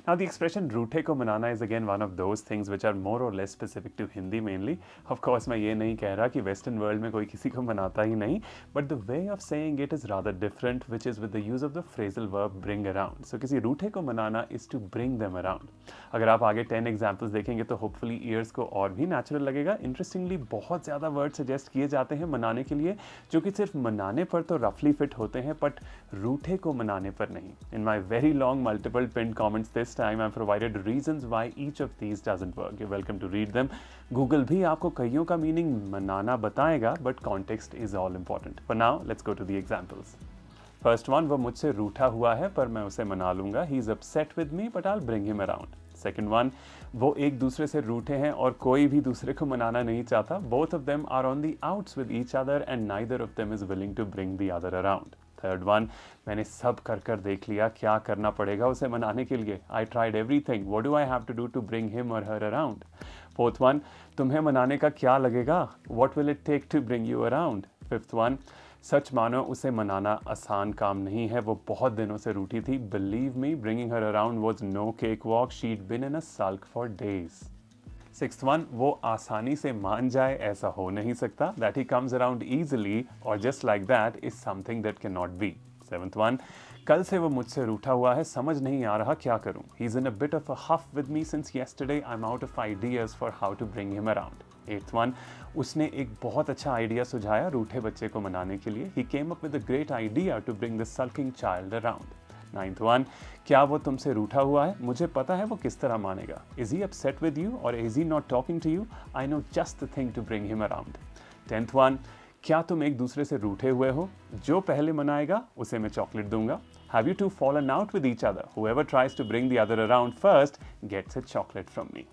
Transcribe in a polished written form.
Now, the expression रूठे को मनाना is again one of those things which are more or less specific to Hindi mainly. Of course, मैं ये नहीं कह रहा कि Western world में कोई किसी को मनाता ही नहीं, but the way of saying it is rather different, which is with the use of the phrasal verb bring around. So, किसी रूठे को मनाना is to bring them around. अगर आप आगे 10 examples देखेंगे तो hopefully ears को और भी natural लगेगा. Interestingly, बहुत ज़्यादा words suggest किए जाते हैं मनाने के लिए, जो कि सिर्फ मनाने पर तो roughly fit होते हैं, but रूठे को मनाने पर नहीं. In my very long multiple pinned comments this time I've provided reasons why each of these doesn't work. You're welcome to read them. Google भी आपको कईयों का मीनिंग मनाना बताएगा, but context is all important. For now, let's go to the examples. First one, वो मुझसे रूठा हुआ है पर मैं उसे मना लूंगा. He's upset with me but I'll bring him around. Second one, वो एक दूसरे से रूठे हैं और कोई भी दूसरे को मनाना नहीं चाहता. Both of them are on the outs with each other and neither of them is willing to bring the other around. Third one, मैंने सब कर देख लिया, क्या करना पड़ेगा उसे मनाने के लिए. I tried everything, what do I have to do to bring him or her around. Fourth one, तुम्हें मनाने का क्या लगेगा, what will it take to bring you around. Fifth one, सच मानो उसे मनाना आसान काम नहीं है, वो बहुत दिनों से रूठी थी. Believe me, bringing her around was no cakewalk, शी'd been in a sulk for days. Sixth one, वो आसानी से मान जाए ऐसा हो नहीं सकता. That he comes around easily or just like that is something that cannot be. Seventh one, कल से वो मुझसे रूठा हुआ है, समझ नहीं आ रहा क्या करूं. He's in a bit of a huff with me since yesterday. I'm out of ideas for how to bring him around. Eighth one, उसने एक बहुत अच्छा आइडिया सुझाया रूठे बच्चे को मनाने के लिए. He came up with a great idea to bring the sulking child around. Ninth one, क्या वो तुमसे रूठा हुआ है, मुझे पता है वो किस तरह मानेगा. Is he upset with you or is he not talking to you, I know just the thing to bring him around. Tenth one, क्या तुम एक दूसरे से रूठे हुए हो, जो पहले मनाएगा उसे मैं चॉकलेट दूंगा. Have you two fallen out with each other, whoever tries to bring the other around first gets a chocolate from me.